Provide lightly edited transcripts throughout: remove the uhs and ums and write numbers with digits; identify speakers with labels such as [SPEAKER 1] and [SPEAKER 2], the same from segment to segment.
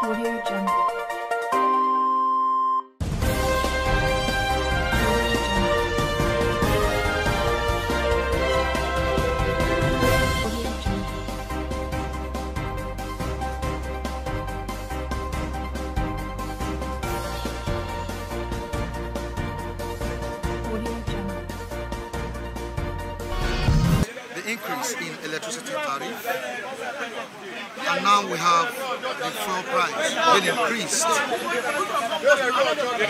[SPEAKER 1] Audio Jungle.
[SPEAKER 2] Increase in electricity tariff, and now we have the fuel price being increased.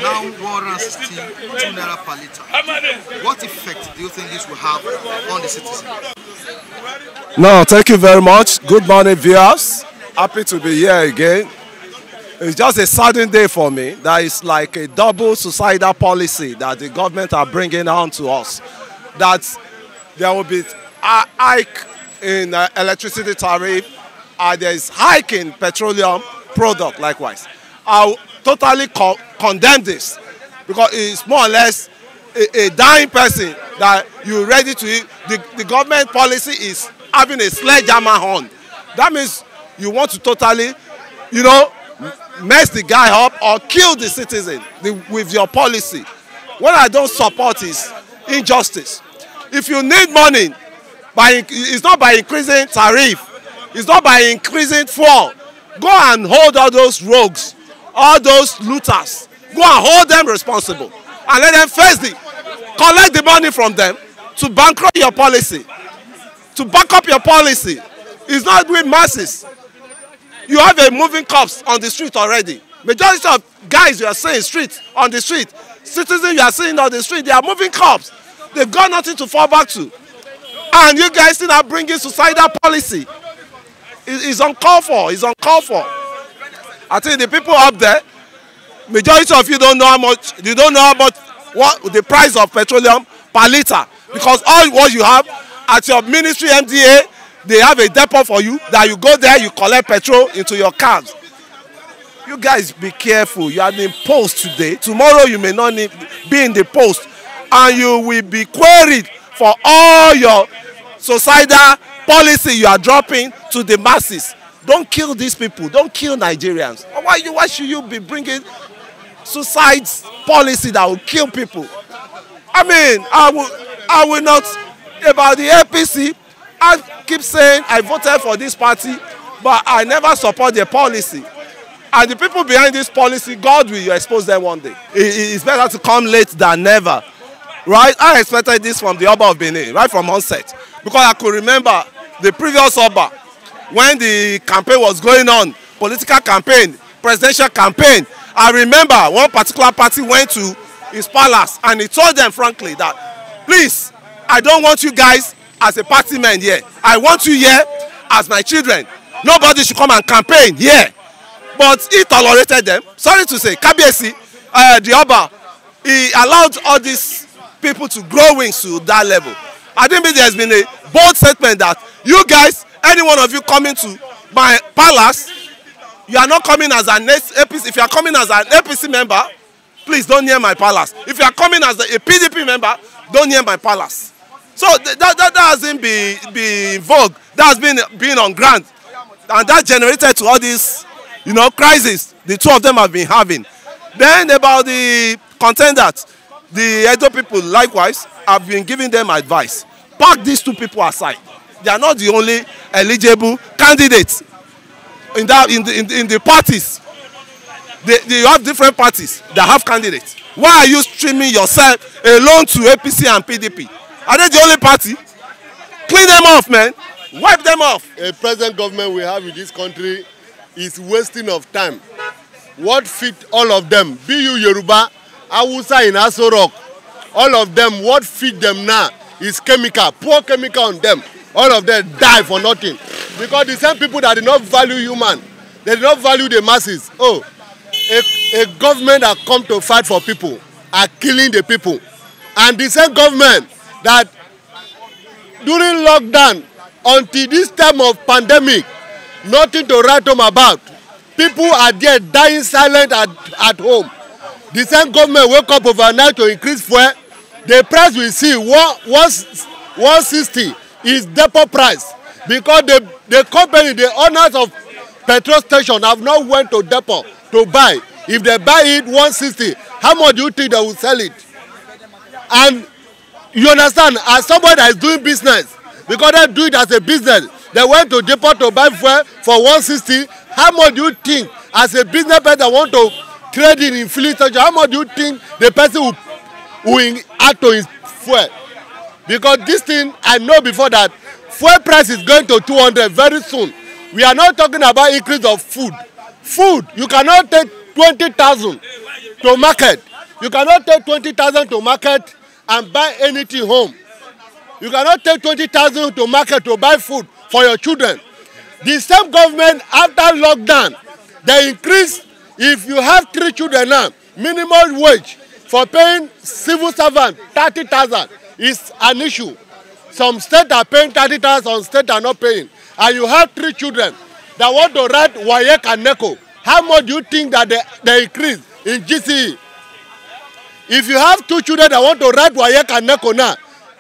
[SPEAKER 2] Now 162 naira per litre. What effect do you think this will have on the citizen?
[SPEAKER 3] No, thank you very much. Good morning, viewers. Happy to be here again. It's just a sudden day for me. That is like a double suicidal policy that the government are bringing on to us. That there will be a hike in electricity tariff, there is hike in petroleum product likewise. I totally condemn this because it's more or less a dying person that you're ready to eat. The government policy is having a sledgehammer on. That means you want to totally, mess the guy up or kill the citizen with your policy. What I don't support is injustice. If you need money, it's not by increasing tariff, it's not by increasing fuel. Go and hold all those rogues, all those looters. Go and hold them responsible and let them collect the money from them to bankrupt your policy, to back up your policy. It's not with masses. You have a moving corpse on the street already. Majority of guys you are seeing on the street, citizens you are seeing on the street, they are moving corpse. They've got nothing to fall back to. And you guys still are bringing suicidal policy. It's uncalled for. It's uncalled for. I think the people up there, majority of you don't know how much. You don't know what the price of petroleum per litre, because all what you have at your ministry MDA, they have a depot for you that you go there, you collect petrol into your cars. You guys be careful. You are in post today. Tomorrow you may not be in the post, and you will be queried for all your societal policy you are dropping to the masses. Don't kill these people. Don't kill Nigerians. Why should you be bringing suicide policy that will kill people? I mean, I will not, about the APC, I keep saying I voted for this party, but I never support their policy. And the people behind this policy, God will expose them one day. It's better to come late than never. Right? I expected this from the Oba of Benin, right from onset. Because I could remember the previous Oba, when the campaign was going on, political campaign, presidential campaign, I remember one particular party went to his palace and he told them frankly that, please, I don't want you guys as a party man here. I want you here as my children. Nobody should come and campaign here. But he tolerated them. Sorry to say, Kabiyesi, the Oba, he allowed all these people to grow wings to that level. I think there's been a bold statement that you guys, any one of you coming to my palace, you are not coming as an APC. If you are coming as an APC member, please don't near my palace. If you are coming as a PDP member, don't near my palace. So that hasn't been in vogue. That has been on ground, and that generated to all these, crises the two of them have been having. Then about the contenders, the Edo people likewise have been giving them advice. Park these two people aside. They are not the only eligible candidates in the parties. They have different parties that have candidates. Why are you streaming yourself alone to APC and PDP? Are they the only party? Clean them off, man. Wipe them off.
[SPEAKER 4] A present government we have in this country is wasting of time. What fit all of them? Be you Yoruba, Hausa in Aso Rock, all of them, what feed them now is chemical, poor chemical on them. All of them die for nothing. Because the same people that did not value human, they did not value the masses. Oh, a government that come to fight for people are killing the people. And the same government that during lockdown, until this time of pandemic, nothing to write home about. People are there dying silent at home. The same government wake up overnight to increase fuel. The price we see 160 is depot price, because the company, the owners of petrol station have not went to depot to buy. If they buy it 160, how much do you think they will sell it? And you understand, as somebody that is doing business, because they do it as a business, they went to depot to buy fuel for 160. How much do you think, as a business person that want to trade in filling station, how much do you think the person will add to his fuel? Because this thing, I know before that fuel price is going to 200 very soon. We are not talking about increase of food. Food, you cannot take 20,000 to market. You cannot take 20,000 to market and buy anything home. You cannot take 20,000 to market to buy food for your children. The same government, after lockdown, they increase, if you have 3 children now, minimum wage for paying civil servant 30,000 is an issue. Some states are paying 30,000, some states are not paying. And you have 3 children that want to write WAEC and NECO. How much do you think that they increase in GCE? If you have 2 children that want to write WAEC and NECO now,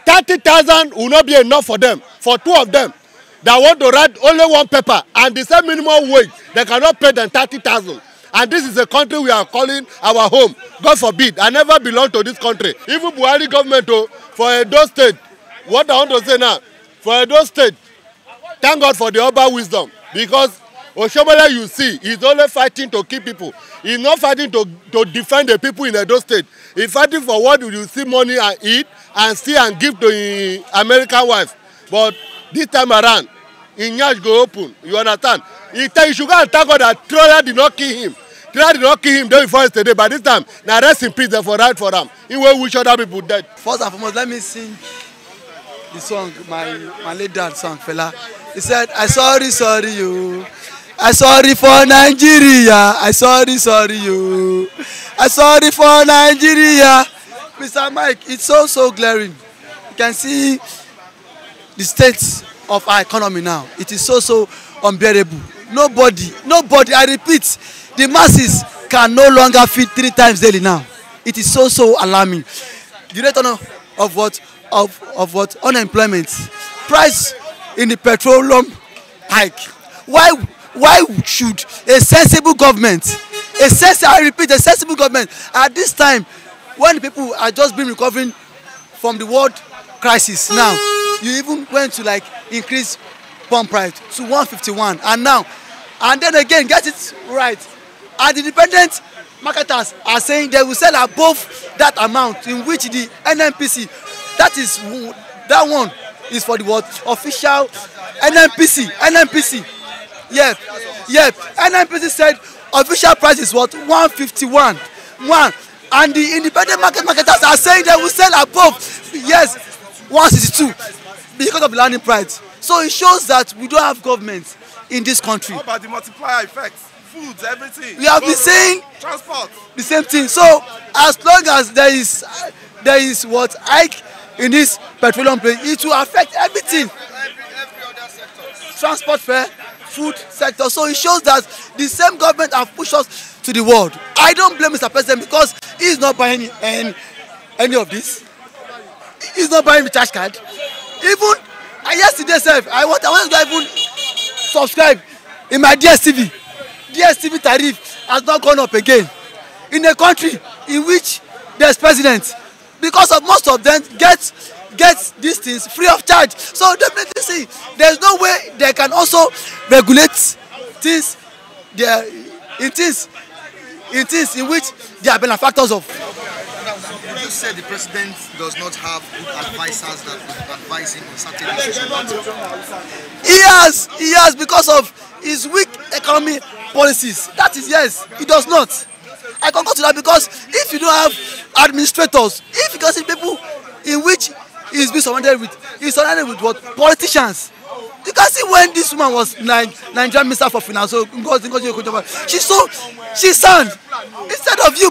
[SPEAKER 4] 30,000 will not be enough for them, for 2 of them that want to write only 1 paper, and the same minimum wage, they cannot pay them 30,000. And this is a country we are calling our home. God forbid, I never belong to this country. Even Buhari government, for Edo State, what I want to say now, for Edo State, thank God for the Oba wisdom, because Oshiomole, you see, he's only fighting to keep people. He's not fighting to defend the people in Edo State. He's fighting for what you see money and eat and see and give to his American wife. But this time around, Inyash go open. You understand? He should go and thank God that Troya did not kill him. Troya did not kill him day before yesterday. By this time, now rest in peace, for right for them. He will wish other people dead.
[SPEAKER 1] First and foremost, let me sing the song, my late dad song, fella. He said, I sorry you. I sorry for Nigeria. I sorry you. I sorry for Nigeria. Mr. Mike, it's so glaring. You can see the state of our economy now. It is so unbearable. Nobody, I repeat, the masses can no longer feed 3 times daily now. It is so alarming. The rate of what unemployment, price in the petroleum hike. Why should a sensible government, I repeat, a sensible government at this time, when people are just been recovering from the world crisis now, you even went to like increase pump price to 151, and then again get it right. And the independent marketers are saying they will sell above that amount, in which the NNPC, that one is for the what? Official NNPC. Yeah. NNPC said official price is what? 151. And the independent marketers are saying they will sell above, yes, 162 because of the landing price. So it shows that we don't have government in this country.
[SPEAKER 3] How about the multiplier effects? Foods, everything.
[SPEAKER 1] We have been saying
[SPEAKER 3] transport,
[SPEAKER 1] the same thing. So as long as there is what hike in this petroleum price, it will affect everything. Every other sector. Transport fare, food sector. So it shows that the same government have pushed us to the world. I don't blame Mr. President because he is not buying any of this. He is not buying the cash card. Even yesterday, I want to even subscribe in my DSTV. DSTV tariff has not gone up again in a country in which there's president, because of most of them get these things free of charge. So definitely see, there's no way they can also regulate things in which they are benefactors of.
[SPEAKER 2] Would you say the president does not have good advisors that will advise him on certain issues?
[SPEAKER 1] He has because of his weak economy policies. That is, yes, he does not. I concur to that, because if you don't have administrators, if you can see people in which he's been surrounded with what? Politicians. You can see when this woman was Nigerian Minister for Finance, so she's sound. Instead of you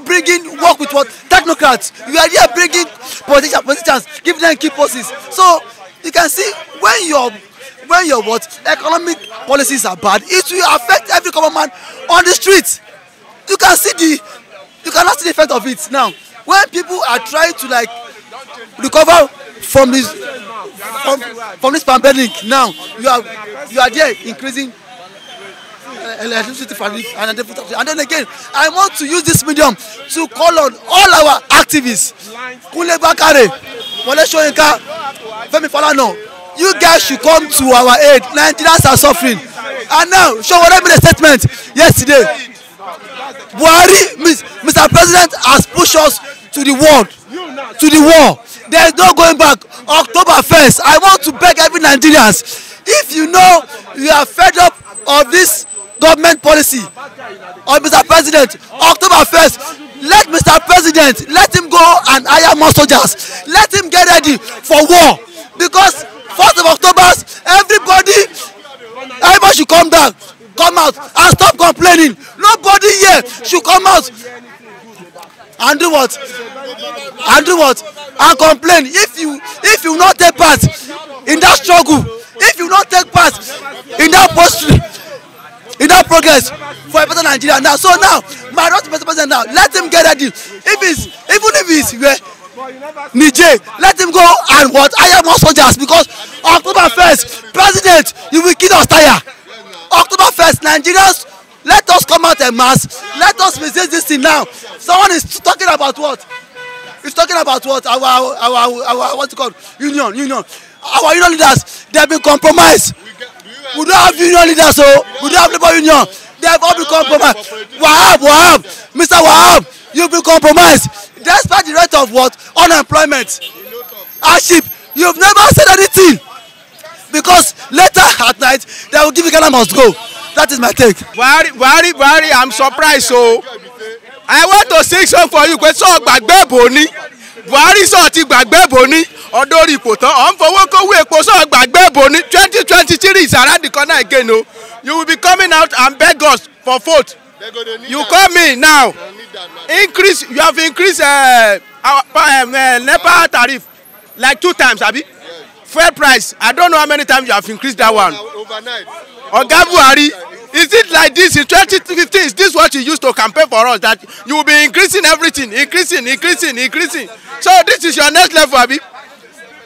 [SPEAKER 1] work with what? Technocrats, you are here bringing politicians, giving them key posts. So you can see when your what? Economic policies are bad, it will affect every common man on the street. You cannot see the effect of it now. When people are trying to like recover from this pandemic, now you are there increasing electricity and then again, I want to use this medium to call on all our activists. Kunle Bakare, Wole Soyinka, Femi Falana, you guys should come to our aid. Nigerians are suffering. And now, Showore made a statement yesterday. Buhari, Mr. President, has pushed us to the world, to the war. There is no going back. October 1st, I want to beg every Nigerians, if you know you are fed up of this government policy of Mr. President, October 1st, let Mr. President, let him go and hire more soldiers. Let him get ready for war. Because 1st of October, everybody should come down, come out and stop complaining. Nobody here should come out and do what? And complain. If you not take part in that struggle, if you not take part in that progress for a better Nigeria now. So now, my right to Mr. President now, let him get ready. Even if he's Niger, let him go and what? Hire more soldiers, because October 1st, President, you will kill us tire. October 1st, Nigerians, let us come out en masse. Let us resist this thing now. Someone is talking about what? He's talking about what? Our what's it called? Union. Our union leaders, they have been compromised. We don't have union leaders, so we don't have labor union. They have all been compromised. Wahab, Mr. Wahab, you've been compromised. Despite the rate of what? Unemployment, hardship, you've never said anything. Because later at night, they will give you Ghana must go. That is my take.
[SPEAKER 5] Buhari, I'm surprised. So I want to sing song for you. So gbàgbé boni. Buhari so ti gbàgbé boni. Odori ipò tán. On fowó kówó epo so gbàgbé boni. 2023 is around the corner again. No, you will be coming out and beg us for vote. You call me now. Increase. You have increased NEPA tariff like 2 times, abi? Fuel price. I don't know how many times you have increased that one.
[SPEAKER 4] Overnight.
[SPEAKER 5] Oga Buhari, is it like this in 2015? Is this what you used to campaign for us? That you will be increasing everything, increasing. So this is your next level, abi?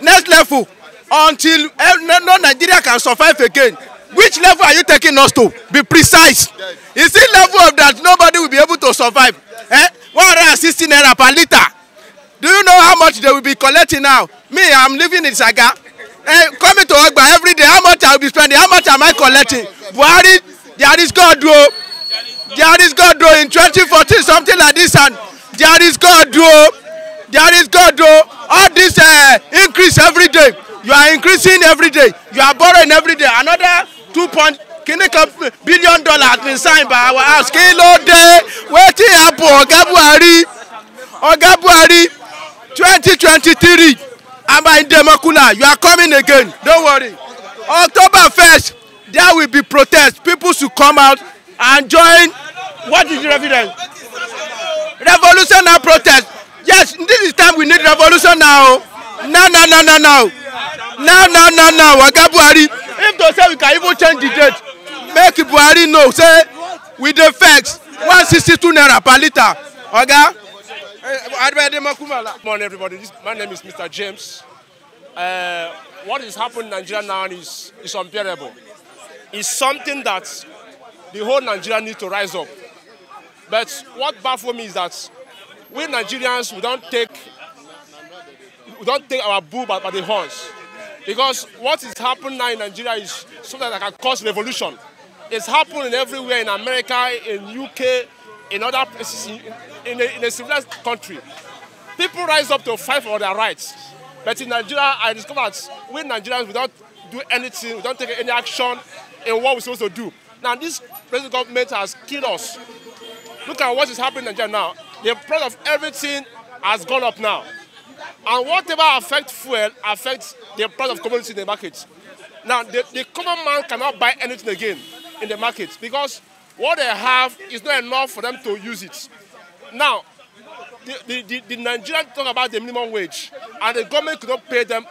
[SPEAKER 5] Next level until no Nigeria can survive again. Which level are you taking us to? Be precise. Is it level of that nobody will be able to survive? 160 naira per liter. Do you know how much they will be collecting now? Me, I'm living in Saga. Coming to work by every day, how much I will be spending? How much am I collecting? Buhari, there is God, though. There is God, though. In 2014, something like this, and there is God, though. There is God, though. All this increase every day. You are increasing every day. You are borrowing every day. Another $2 billion has been signed by our house. Kilo day. Waiting happen. Oga Buhari, 2023. Amba in Demakula, you are coming again. Don't worry. October 1st, there will be protests. People should come out and join. What is the evidence? Revolution and protest. Yes, this is time we need revolution now. No. Oga Buhari, if they say we can even change the date, make Buhari know. Say with the facts, 162 naira per liter. Oga.
[SPEAKER 6] Good morning, everybody. My name is Mr. James. What is happening in Nigeria now is unbearable. It's something that the whole Nigeria needs to rise up. But what baffles me is that we Nigerians, we don't take our bull by the horns. Because what is happening now in Nigeria is something that can cause revolution. It's happening everywhere in America, in UK, in other places, in a civilized country. People rise up to fight for their rights. But in Nigeria, I discovered that we Nigerians, we don't do anything, we don't take any action in what we're supposed to do. Now, this present government has killed us. Look at what is happening in Nigeria now. The price of everything has gone up now. And whatever affects fuel affects the price of commodities in the market. Now, the common man cannot buy anything again in the market because what they have is not enough for them to use it. Now, the Nigerians talk about the minimum wage, and the government could not pay them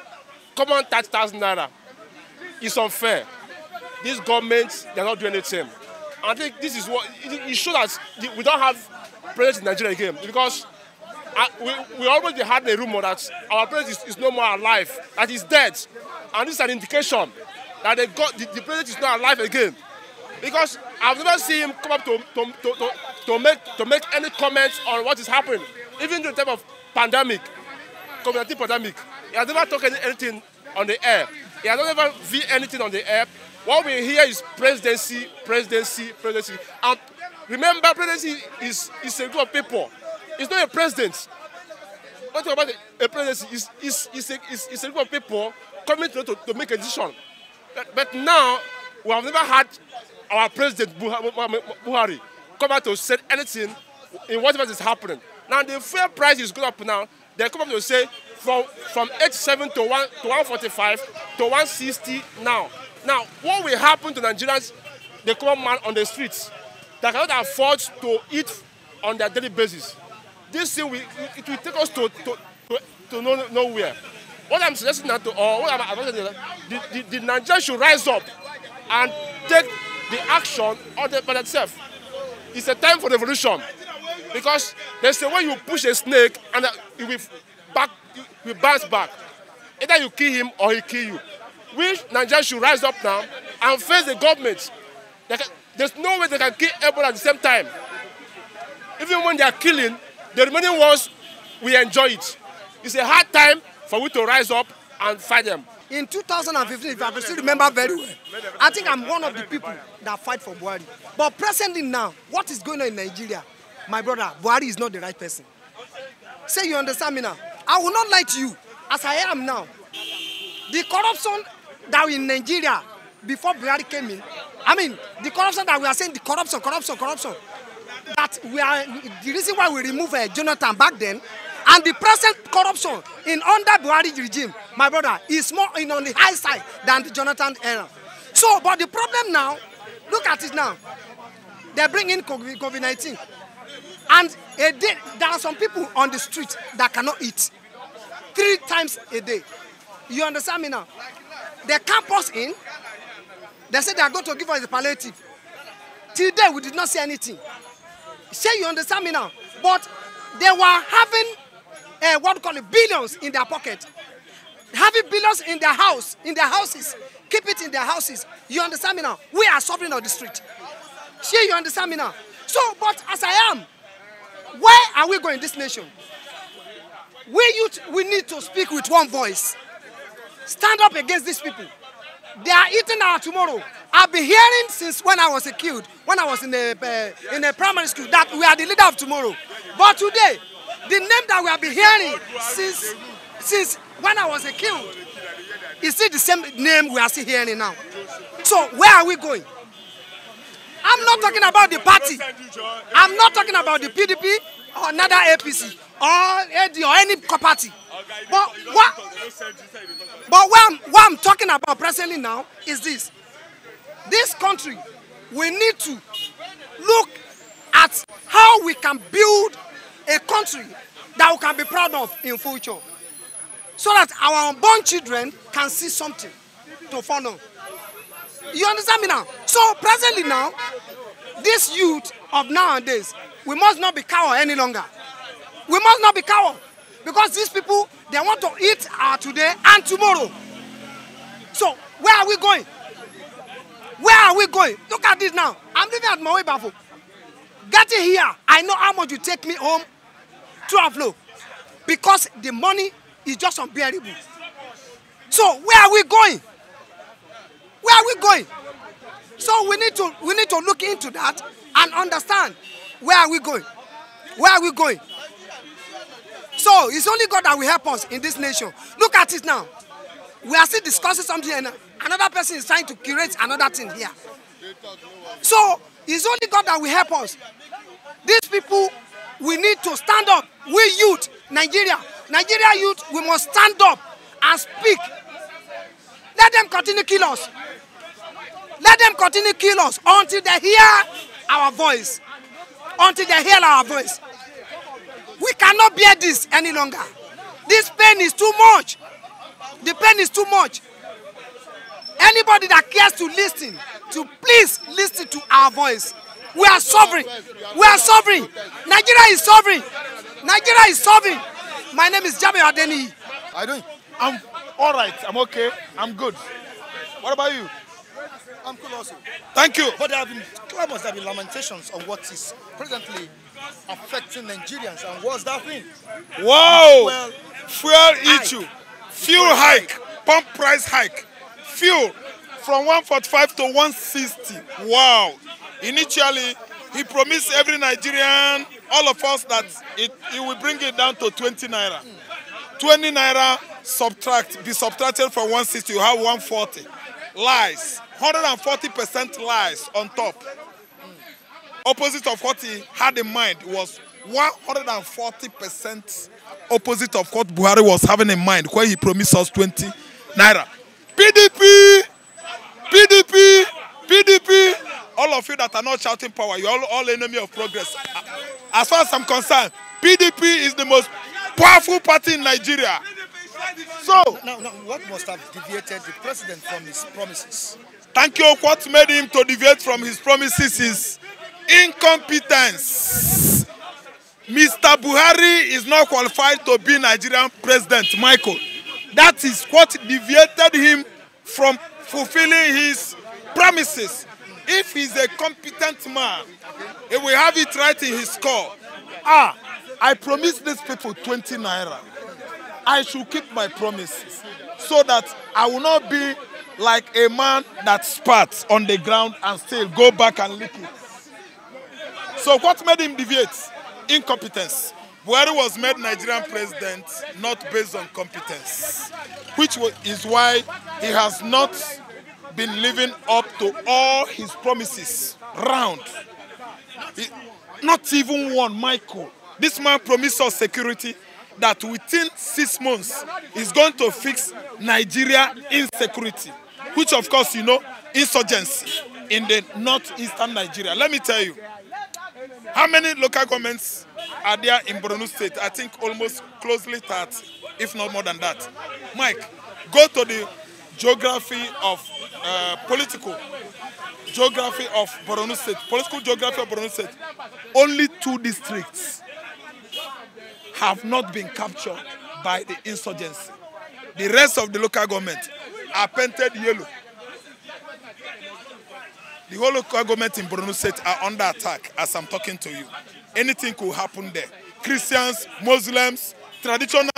[SPEAKER 6] common 30,000 naira. It's unfair. This government, they're not doing anything. I think this is what it shows that we don't have president in Nigeria again because we already had a rumor that our president is no more alive, that he's dead, and this is an indication that the president is not alive again. Because I've never seen him come up to make any comments on what is happening, even in the time of pandemic, COVID-19 pandemic. He has never talked anything on the air. He has never viewed anything on the air. What we hear is presidency, presidency, presidency. And remember, presidency is a group of people. It's not a president. Not about a presidency. It's a group of people coming to make a decision. But now, we have never had our president, Buhari, come out to say anything in whatever is happening. Now, the fuel price is going up now. They come up to say from 87 to 145 to 160 now. Now, what will happen to Nigerians, the common man on the streets, that cannot afford to eat on their daily basis? This thing, it will take us to nowhere. What I'm suggesting now, or what I'm advising, the Nigerians should rise up and take the action by themselves. It's a time for revolution. Because there's a way you push a snake and it will bounce back. Either you kill him or he kill you. We Nigerians should rise up now and face the government. There's no way they can kill everyone at the same time. Even when they are killing, the remaining ones, we enjoy it. It's a hard time for we to rise up and fight them.
[SPEAKER 7] In 2015, if I still remember very well, I think I'm one of the people that fight for Buhari. But presently now, what is going on in Nigeria? My brother, Buhari is not the right person. Say you understand me now. I will not lie to you, as I am now. The corruption that in Nigeria, before Buhari came in, I mean, the corruption that we are saying, the corruption, that we are, the reason why we remove Jonathan back then, and the present corruption in under Buhari regime, my brother, is more on the high side than the Jonathan era. So, but the problem now, look at it now. They bring in COVID-19. And a day, there are some people on the street that cannot eat 3 times a day. You understand me now? They camp us in. They say they are going to give us the palliative. Till then, we did not say anything. Say you understand me now? But they were having what we call it, billions in their pocket. Having billions in their house, in their houses. Keep it in their houses. You understand me now? We are suffering on the street. Say you understand me now? So, but as I am, where are we going in this nation? We need to speak with one voice. Stand up against these people. They are eating our tomorrow. I've been hearing since when I was a kid, when I was in a primary school, that we are the leader of tomorrow. But today, the name that we have been hearing since when I was a kid, is still the same name we are still hearing now. So where are we going? I'm not talking about the party. I'm not talking about the PDP or another APC or AD or any party. But what I'm talking about presently now is this. This country, we need to look at how we can build a country that we can be proud of in future. So that our unborn children can see something to follow. You understand me now? So presently now, this youth of nowadays, we must not be coward any longer. We must not be coward. Because these people, they want to eat today and tomorrow. So where are we going? Where are we going? Look at this now. I'm living at my way back. Getting here, I know how much you take me home to a flow. Because the money is just unbearable. So where are we going? Where are we going? So we need to look into that and understand where are we going? Where are we going? So it's only God that will help us in this nation. Look at it now. We are still discussing something and another person is trying to curate another thing here. So it's only God that will help us. These people, we need to stand up. We youth, Nigeria youth, we must stand up and speak. Let them continue to kill us. Let them continue to kill us until they hear our voice. Until they hear our voice. We cannot bear this any longer. This pain is too much. The pain is too much. Anybody that cares to listen, to please listen to our voice. We are suffering. We are suffering. Nigeria is suffering. Nigeria is suffering. My name is Jabe Adeni.
[SPEAKER 2] I'm all right. I'm okay. I'm good. What about you? I'm cool also.
[SPEAKER 8] Thank you.
[SPEAKER 2] But there have been clamors, there have been lamentations on what is presently affecting Nigerians. And what's that thing?
[SPEAKER 8] Wow! Fuel issue. Fuel hike. Pump price hike. Fuel from 145 to 160. Wow! Initially, he promised every Nigerian, all of us, that it will bring it down to 20 naira. 20 naira be subtracted from 160, you have 140. Lies. 140% lies on top. Opposite of what he had in mind was 140% opposite of what Buhari was having in mind when he promised us 20 naira. PDP! PDP! PDP! All of you that are not shouting power, you're all enemy of progress. As far as I'm concerned, PDP is the most powerful party in Nigeria. So,
[SPEAKER 2] now, what must have deviated the president from his promises?
[SPEAKER 8] Thank you. What made him to deviate from his promises is incompetence. Mr. Buhari is not qualified to be Nigerian president, Michael. That is what deviated him from fulfilling his promises. If he's a competent man, he will have it right in his score. I promised these people 20 naira. I should keep my promises so that I will not be like a man that spat on the ground and still go back and lick it. So what made him deviate? Incompetence. Buhari was made Nigerian president not based on competence, which is why he has not been living up to all his promises round. Not even one, Michael. This man promised us security that within 6 months is going to fix Nigeria insecurity, which of course you know, insurgency in the northeastern Nigeria. Let me tell you, how many local governments are there in Borno State? I think almost closely 30, if not more than that. Mike, go to the geography of political geography of Borno State. Political geography of Borno State. Only 2 districts have not been captured by the insurgency. The rest of the local government are painted yellow. The whole local government in Borno State are under attack as I'm talking to you. Anything could happen there. Christians, Muslims, traditional,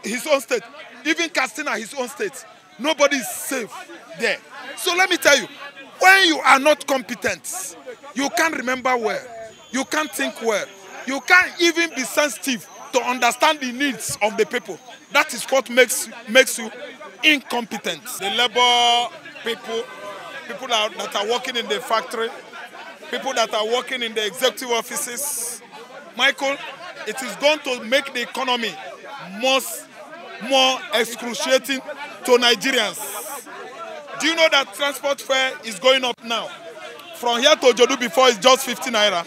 [SPEAKER 8] his own state, even Katsina, his own state. Nobody is safe there. So let me tell you, when you are not competent, you can't remember well, you can't think well, you can't even be sensitive to understand the needs of the people. That is what makes you incompetent. The labor people that are working in the factory, people that are working in the executive offices, Michael, it is going to make the economy more excruciating to Nigerians. Do you know that transport fare is going up now? From here to Jodu before it's just 50 naira.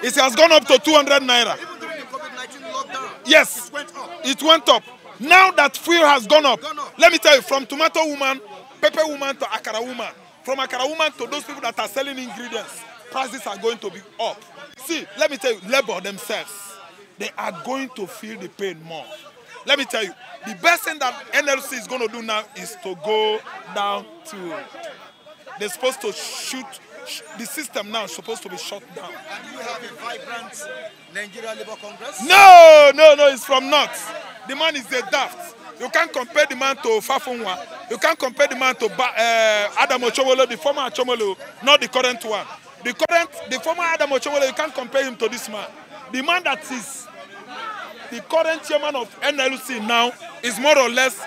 [SPEAKER 8] It has gone up to 200 naira.
[SPEAKER 2] Even during the COVID-19 lockdown,
[SPEAKER 8] yes, it went up. Now that fuel has gone up, let me tell you, from tomato woman, pepper woman to akara woman, from akara woman to those people that are selling ingredients, prices are going to be up. See, let me tell you, labor themselves, they are going to feel the pain more. Let me tell you, the best thing that NLC is going to do now is to go down to, they're supposed to shoot, the system now is supposed to be shut down.
[SPEAKER 2] And you have a vibrant Nigeria Labour Congress?
[SPEAKER 8] No, it's from North. The man is a daft. You can't compare the man to Fafunwa. You can't compare the man to Adam Ochomole, the former Ochomole, not the current one. The former Adam Ochomole, you can't compare him to this man. The man that is the current chairman of NLC now is more or less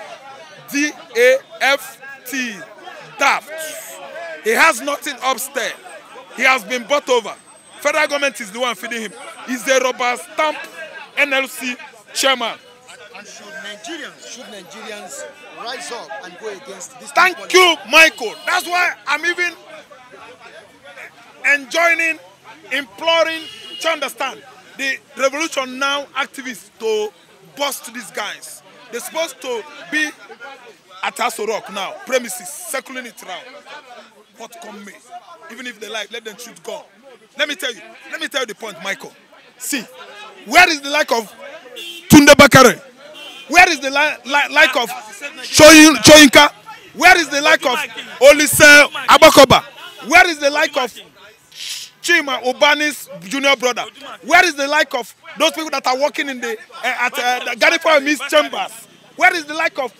[SPEAKER 8] D-A-F-T, daft. He has nothing upstairs. He has been bought over. Federal government is the one feeding him. He's a rubber stamp NLC chairman.
[SPEAKER 2] And should Nigerians rise up and go against this?
[SPEAKER 8] Thank you, Michael. That's why I'm even imploring to understand the revolution now activists to bust these guys. They're supposed to be at Aso Rock now, premises, circling it around. What come May? Even if they like, let them shoot gun. Let me tell you the point, Michael. See, where is the like of Tunde Bakare? Where is the like of Choyinka? Where is the like of Olise Abakoba? Where is the like of Chima Obani's junior brother? Where is the like of those people that are working in the Ganifa Miss Chambers? Where is the like of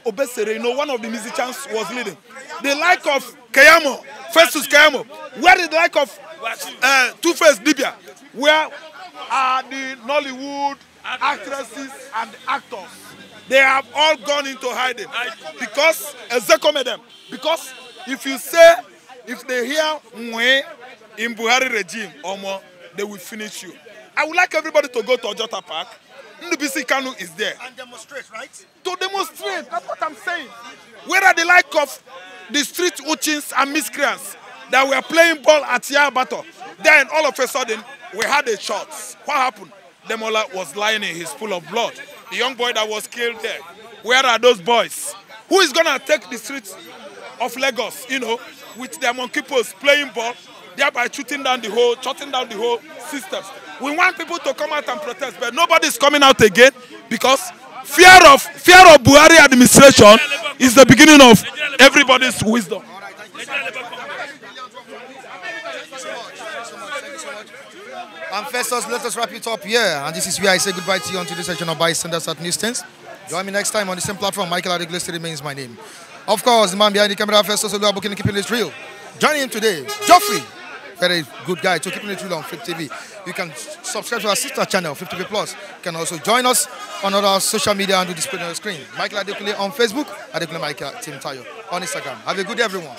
[SPEAKER 8] Obaseki? You know, one of the musicians was leading. The like of Kayamo, Festus Kayamo. Where is the like of Two-Face Libya? Where are the Nollywood actresses and actors? They have all gone into hiding because them. Because if you say, if they hear Mwe in Buhari regime or more, they will finish you. I would like everybody to go to Ojota Park. Ndubisi Kanu is there.
[SPEAKER 2] And demonstrate, right?
[SPEAKER 8] To demonstrate, that's what I'm saying. Where are the like of the street urchins and miscreants that were playing ball at Yabato? Then all of a sudden, we had a shot. What happened? Demola was lying in his pool of blood. The young boy that was killed there. Where are those boys? Who is going to take the streets of Lagos, you know, with their monkey posts playing ball, thereby shutting down the whole system? We want people to come out and protest, but nobody is coming out again because fear of Buhari administration is the beginning of everybody's wisdom.
[SPEAKER 2] And first, let us wrap it up here. And this is where I say goodbye to you on today's session of Bystanders at Newsstands. Join me next time on the same platform. Michael Adeglesi remains my name. Of course, the man behind the camera, Festus Oluwabukin, keeping it real. Joining him today, Geoffrey. Very good guy to keeping it real on Flip TV. You can subscribe to our sister channel, 50+. You can also join us on our social media and do display on the screen. Michael Adeglesi on Facebook, Adeglesi Michael Tim Tayo on Instagram. Have a good day, everyone.